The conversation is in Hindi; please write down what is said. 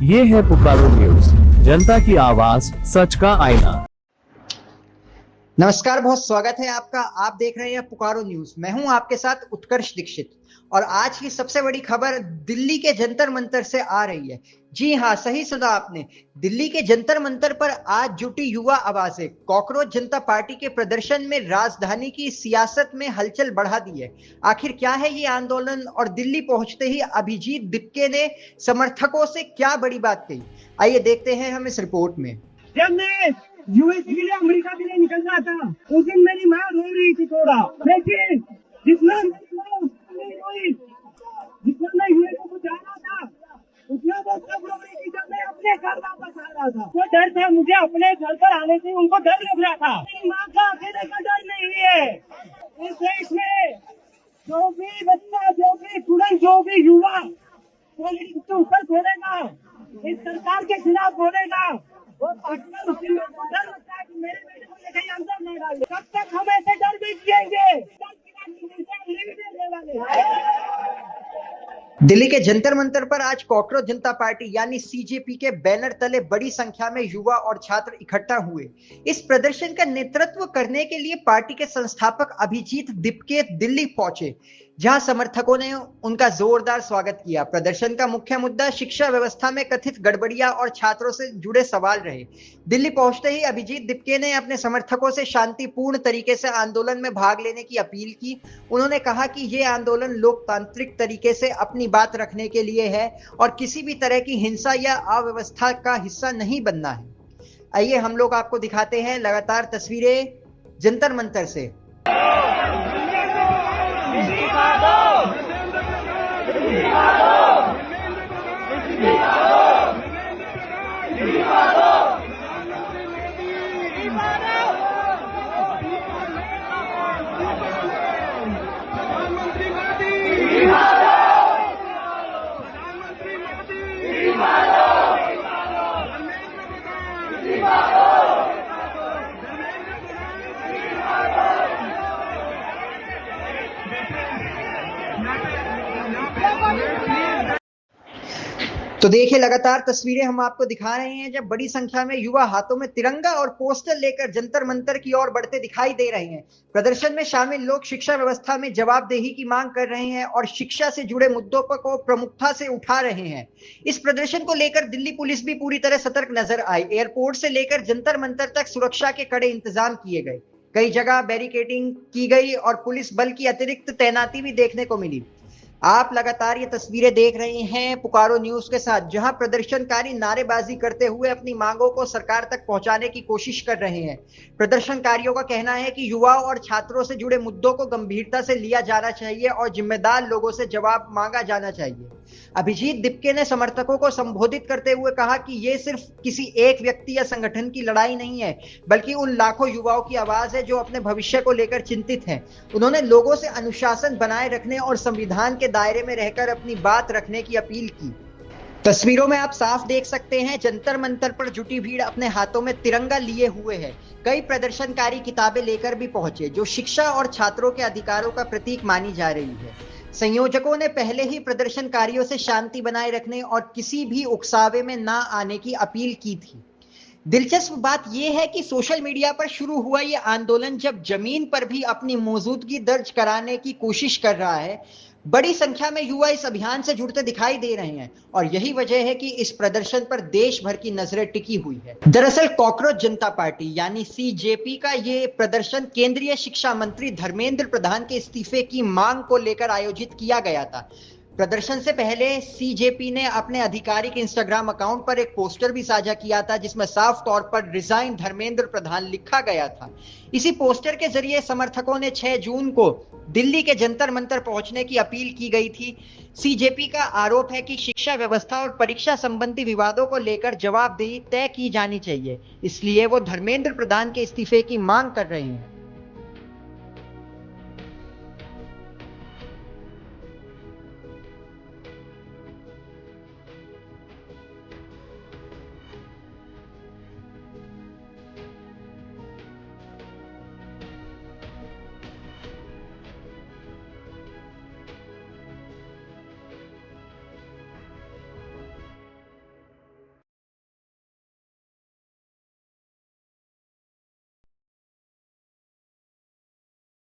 ये है पुकारो न्यूज, जनता की आवाज, सच का आईना। नमस्कार, बहुत स्वागत है आपका। आप देख रहे हैं पुकारो न्यूज। मैं हूं आपके साथ उत्कर्ष दीक्षित और आज की सबसे बड़ी खबर दिल्ली के जंतर मंतर से आ रही है। जी हां, सही सुना आपने। दिल्ली के जंतर मंतर पर आज जुटी युवा आवाजें कॉकरोच जनता पार्टी के प्रदर्शन में राजधानी की सियासत में हलचल बढ़ा दी है। आखिर क्या है ये आंदोलन और दिल्ली पहुंचते ही अभिजीत दिपके ने समर्थकों से क्या बड़ी बात कही, आइए देखते हैं हम इस रिपोर्ट में। जब मैं यूएस के लिए अमेरिका के लिए निकल रहा था उस दिन मेरी माँ रो रही थी थोड़ा, लेकिन जितना मैं यूएस को जाना था उतना वो सब रो रही थी जब मैं अपने घर वापस आ रहा था। वो डर था मुझे अपने घर पर आने से, उनको डर लग रहा था। मेरी माँ का अकेले का डर नहीं है। इस देश में जो भी बच्चा, जो भी स्टूडेंट, जो भी युवा पॉलिटिक्स के ऊपर बोलेगा, इस सरकार के खिलाफ बोलेगा, वो पार्टिकल मुस्लिम को डर लगता है कि मेरे बेटे को लेकर अंदर नहीं डाले। कब तक हम ऐसे डर भी जिएंगे? दिल्ली के जंतर मंतर पर आज कॉकरोच जनता पार्टी यानी सीजेपी के बैनर तले बड़ी संख्या में युवा और छात्र इकट्ठा हुए। इस प्रदर्शन का नेतृत्व करने के लिए पार्टी के संस्थापक अभिजीत दिपके दिल्ली पहुंचे, जहां समर्थकों ने उनका जोरदार स्वागत किया। प्रदर्शन का मुख्य मुद्दा शिक्षा व्यवस्था में कथित गड़बड़ियां और छात्रों से जुड़े सवाल रहे। दिल्ली पहुंचते ही अभिजीत दिपके ने अपने समर्थकों से शांतिपूर्ण तरीके से आंदोलन में भाग लेने की अपील की। उन्होंने कहा कि ये आंदोलन लोकतांत्रिक तरीके से अपनी बात रखने के लिए है और किसी भी तरह की हिंसा या अव्यवस्था का हिस्सा नहीं बनना है। आइए हम लोग आपको दिखाते हैं लगातार तस्वीरें जंतर मंतर से। तो देखिए, लगातार तस्वीरें हम आपको दिखा रहे हैं जब बड़ी संख्या में युवा हाथों में तिरंगा और पोस्टर लेकर जंतर मंतर की ओर बढ़ते दिखाई दे रहे हैं। प्रदर्शन में शामिल लोग शिक्षा व्यवस्था में जवाबदेही की मांग कर रहे हैं और शिक्षा से जुड़े मुद्दों को प्रमुखता से उठा रहे हैं। इस प्रदर्शन को लेकर दिल्ली पुलिस भी पूरी तरह सतर्क नजर आई। एयरपोर्ट से लेकर जंतर मंतर तक सुरक्षा के कड़े इंतजाम किए गए। कई जगह बैरिकेडिंग की गई और पुलिस बल की अतिरिक्त तैनाती भी देखने को मिली। आप लगातार ये तस्वीरें देख रहे हैं पुकारो न्यूज के साथ, जहां प्रदर्शनकारी नारेबाजी करते हुए अपनी मांगों को सरकार तक पहुंचाने की कोशिश कर रहे हैं। प्रदर्शनकारियों का कहना है कि युवाओं और छात्रों से जुड़े मुद्दों को गंभीरता से लिया जाना चाहिए और जिम्मेदार लोगों से जवाब मांगा जाना चाहिए। अभिजीत दिपके ने समर्थकों को संबोधित करते हुए कहा कि ये सिर्फ किसी एक व्यक्ति या संगठन की लड़ाई नहीं है, बल्कि उन लाखों युवाओं की आवाज है जो अपने भविष्य को लेकर चिंतित हैं। उन्होंने लोगों से अनुशासन बनाए रखने और संविधान के दायरे में रहकर अपनी बात रखने की अपील की। तस्वीरों में आप साफ देख सकते हैं जंतर मंतर पर जुटी भीड़ अपने हाथों में तिरंगा लिए हुए है। कई प्रदर्शनकारी किताबें लेकर भी पहुंचे जो शिक्षा और छात्रों के अधिकारों का प्रतीक मानी जा रही है। संयोजकों ने पहले ही प्रदर्शनकारियों से शांति बनाए रखने और किसी भी उकसावे में ना आने की अपील की थी। दिलचस्प बात यह है कि सोशल मीडिया पर शुरू हुआ यह आंदोलन जब जमीन पर भी अपनी मौजूदगी दर्ज कराने की कोशिश कर रहा है। बड़ी संख्या में युवा इस अभियान से जुड़ते दिखाई दे रहे हैं और यही वजह है कि इस प्रदर्शन पर देश भर की नजरें टिकी हुई है। दरअसल कॉकरोच जनता पार्टी यानी सीजेपी का ये प्रदर्शन केंद्रीय शिक्षा मंत्री धर्मेंद्र प्रधान के इस्तीफे की मांग को लेकर आयोजित किया गया था। प्रदर्शन से पहले सीजेपी ने अपने आधिकारिक इंस्टाग्राम अकाउंट पर एक पोस्टर भी साझा किया था जिसमें साफ तौर पर रिजाइन धर्मेंद्र प्रधान लिखा गया था। इसी पोस्टर के जरिए समर्थकों ने 6 जून को दिल्ली के जंतर मंतर पहुंचने की अपील की गई थी। सीजेपी का आरोप है कि शिक्षा व्यवस्था और परीक्षा संबंधी विवादों को लेकर जवाबदेही तय की जानी चाहिए, इसलिए वो धर्मेंद्र प्रधान के इस्तीफे की मांग कर रहे हैं।